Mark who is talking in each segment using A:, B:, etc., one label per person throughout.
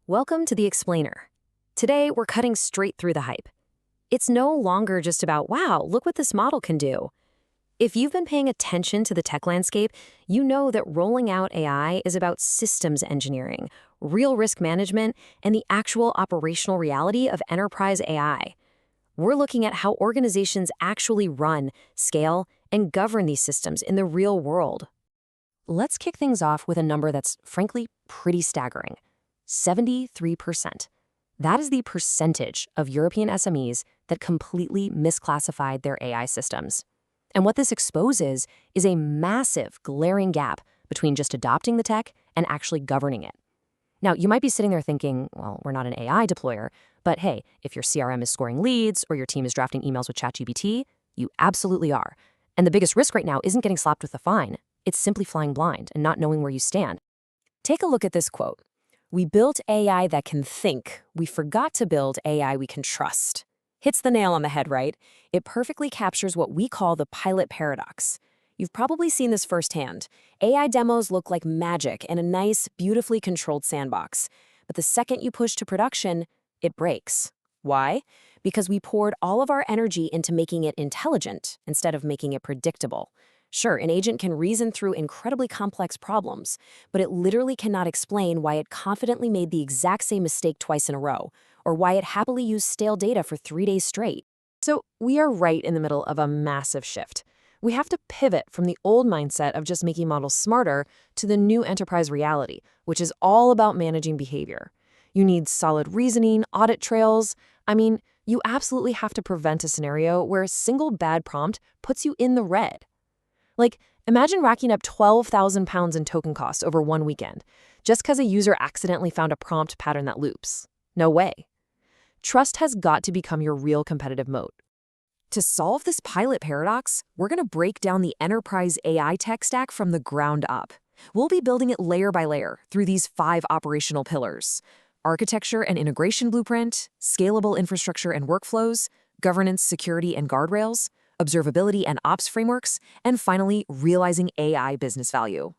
A: Welcome to The Explainer. Today, we're cutting straight through the hype. It's no longer just about, wow, look what this model can do. If you've been paying attention to the tech landscape, you know that rolling out AI is about systems engineering, real risk management, and the actual operational reality of enterprise AI. We're looking at how organizations actually run, scale, and govern these systems in the real world. Let's kick things off with a number that's, frankly, pretty staggering. 73%. That is the percentage of European SMEs that completely misclassified their AI systems. And what this exposes is a massive, glaring gap between just adopting the tech and actually governing it. Now, you might be sitting there thinking, well, we're not an AI deployer, but hey, if your CRM is scoring leads or your team is drafting emails with ChatGPT, you absolutely are. And the biggest risk right now isn't getting slapped with a fine. It's simply flying blind and not knowing where you stand. Take a look at this quote. "We built AI that can think. We forgot to build AI we can trust." Hits the nail on the head, right? It perfectly captures what we call the pilot paradox. You've probably seen this firsthand. AI demos look like magic in a nice, beautifully controlled sandbox. But the second you push to production, it breaks. Why? Because we poured all of our energy into making it intelligent instead of making it predictable. Sure, an agent can reason through incredibly complex problems, but it literally cannot explain why it confidently made the exact same mistake twice in a row, or why it happily used stale data for 3 days straight. So we are right in the middle of a massive shift. We have to pivot from the old mindset of just making models smarter to the new enterprise reality, which is all about managing behavior. You need solid reasoning, audit trails. You absolutely have to prevent a scenario where a single bad prompt puts you in the red. Imagine racking up 12,000 pounds in token costs over one weekend, just because a user accidentally found a prompt pattern that loops. No way. Trust has got to become your real competitive moat. To solve this pilot paradox, we're going to break down the enterprise AI tech stack from the ground up. We'll be building it layer by layer through these 5 operational pillars: architecture and integration blueprint, scalable infrastructure and workflows, governance, security, and guardrails, observability and ops frameworks, and finally, realizing AI business value.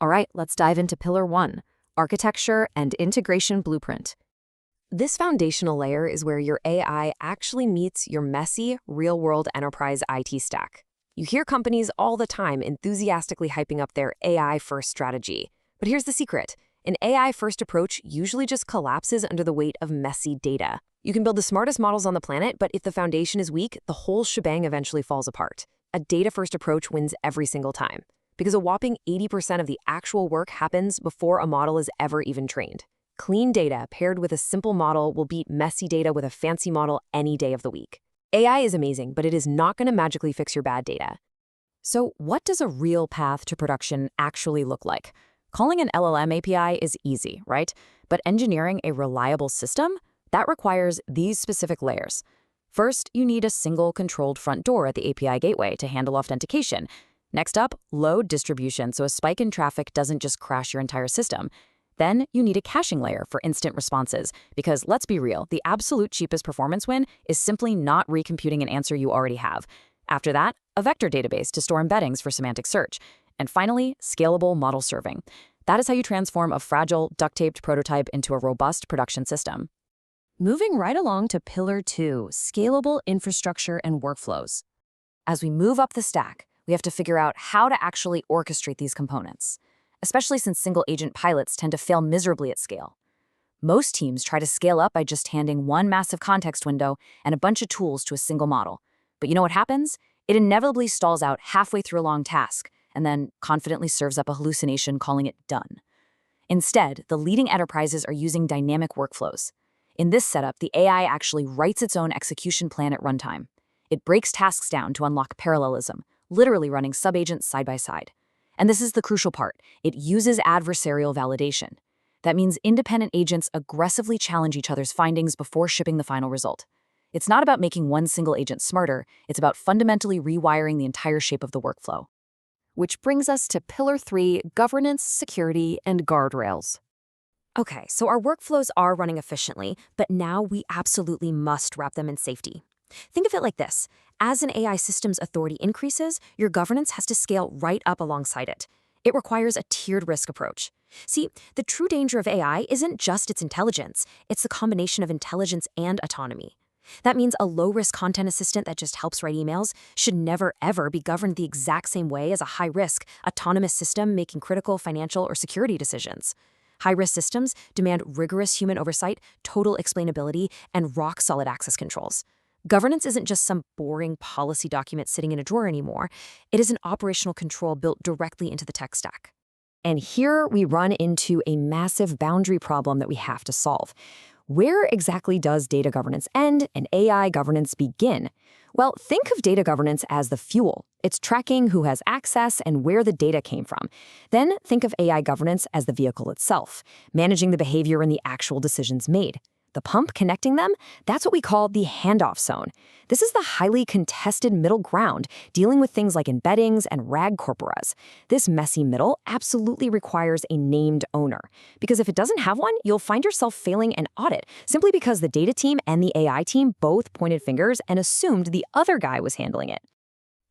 A: All right, let's dive into Pillar 1, architecture and integration blueprint. This foundational layer is where your AI actually meets your messy, real-world enterprise IT stack. You hear companies all the time enthusiastically hyping up their AI-first strategy. But here's the secret. An AI-first approach usually just collapses under the weight of messy data. You can build the smartest models on the planet, but if the foundation is weak, the whole shebang eventually falls apart. A data-first approach wins every single time, because a whopping 80% of the actual work happens before a model is ever even trained. Clean data paired with a simple model will beat messy data with a fancy model any day of the week. AI is amazing, but it is not going to magically fix your bad data. So what does a real path to production actually look like? Calling an LLM API is easy, right? But engineering a reliable system? That requires these specific layers. First, you need a single controlled front door at the API gateway to handle authentication. Next up, load distribution so a spike in traffic doesn't just crash your entire system. Then you need a caching layer for instant responses, because let's be real, the absolute cheapest performance win is simply not recomputing an answer you already have. After that, a vector database to store embeddings for semantic search. And finally, scalable model serving. That is how you transform a fragile, duct-taped prototype into a robust production system. Moving right along to Pillar 2, scalable infrastructure and workflows. As we move up the stack, we have to figure out how to actually orchestrate these components, especially since single-agent pilots tend to fail miserably at scale. Most teams try to scale up by just handing one massive context window and a bunch of tools to a single model. But you know what happens? It inevitably stalls out halfway through a long task and then confidently serves up a hallucination calling it done. Instead, the leading enterprises are using dynamic workflows. In this setup, the AI actually writes its own execution plan at runtime. It breaks tasks down to unlock parallelism, literally running sub-agents side by side. And this is the crucial part. It uses adversarial validation. That means independent agents aggressively challenge each other's findings before shipping the final result. It's not about making one single agent smarter, it's about fundamentally rewiring the entire shape of the workflow. Which brings us to Pillar 3, governance, security, and guardrails. Okay, so our workflows are running efficiently, but now we absolutely must wrap them in safety. Think of it like this. As an AI system's authority increases, your governance has to scale right up alongside it. It requires a tiered risk approach. See, the true danger of AI isn't just its intelligence, it's the combination of intelligence and autonomy. That means a low-risk content assistant that just helps write emails should never ever be governed the exact same way as a high-risk, autonomous system making critical financial or security decisions. High-risk systems demand rigorous human oversight, total explainability, and rock-solid access controls. Governance isn't just some boring policy document sitting in a drawer anymore. It is an operational control built directly into the tech stack. And here we run into a massive boundary problem that we have to solve. Where exactly does data governance end and AI governance begin? Well, think of data governance as the fuel. It's tracking who has access and where the data came from. Then think of AI governance as the vehicle itself, managing the behavior and the actual decisions made. The pump connecting them, that's what we call the handoff zone. This is the highly contested middle ground, dealing with things like embeddings and RAG corporas. This messy middle absolutely requires a named owner, because if it doesn't have one, you'll find yourself failing an audit, simply because the data team and the AI team both pointed fingers and assumed the other guy was handling it.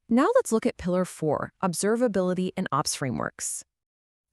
A: Now let's look at Pillar 4, Observability and Ops Frameworks.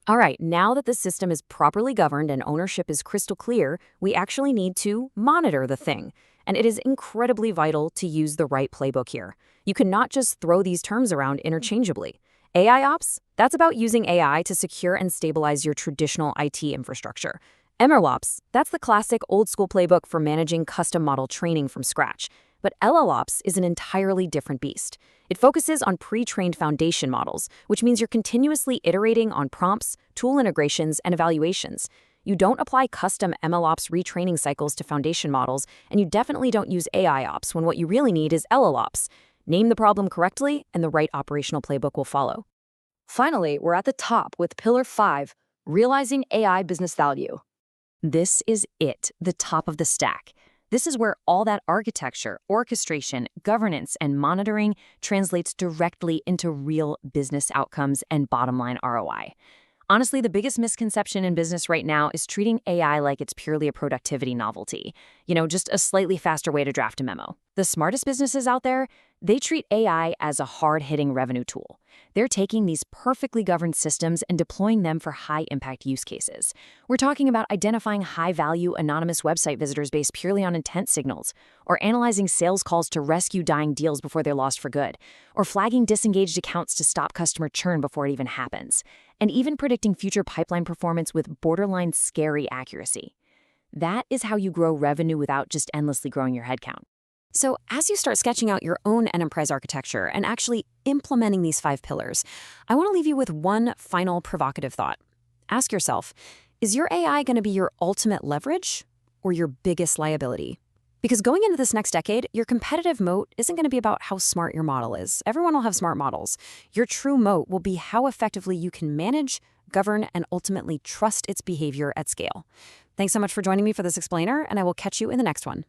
A: All right, now that the system is properly governed and ownership is crystal clear, we actually need to monitor the thing. And it is incredibly vital to use the right playbook here. You cannot just throw these terms around interchangeably. AI ops, that's about using AI to secure and stabilize your traditional IT infrastructure. MLOps, that's the classic old-school playbook for managing custom model training from scratch. But LLOps is an entirely different beast. It focuses on pre-trained foundation models, which means you're continuously iterating on prompts, tool integrations, and evaluations. You don't apply custom MLOps retraining cycles to foundation models, and you definitely don't use AI ops when what you really need is LLOps. Name the problem correctly, and the right operational playbook will follow. Finally, we're at the top with Pillar 5, Realizing AI Business Value. This is it, the top of the stack. This is where all that architecture, orchestration, governance, and monitoring translates directly into real business outcomes and bottom-line ROI. Honestly, the biggest misconception in business right now is treating AI like it's purely a productivity novelty. Just a slightly faster way to draft a memo. The smartest businesses out there, they treat AI as a hard-hitting revenue tool. They're taking these perfectly governed systems and deploying them for high-impact use cases. We're talking about identifying high-value anonymous website visitors based purely on intent signals, or analyzing sales calls to rescue dying deals before they're lost for good, or flagging disengaged accounts to stop customer churn before it even happens, and even predicting future pipeline performance with borderline scary accuracy. That is how you grow revenue without just endlessly growing your headcount. So as you start sketching out your own enterprise architecture and actually implementing these 5 pillars, I want to leave you with one final provocative thought. Ask yourself, is your AI going to be your ultimate leverage or your biggest liability? Because going into this next decade, your competitive moat isn't going to be about how smart your model is. Everyone will have smart models. Your true moat will be how effectively you can manage, govern, and ultimately trust its behavior at scale. Thanks so much for joining me for this explainer, and I will catch you in the next one.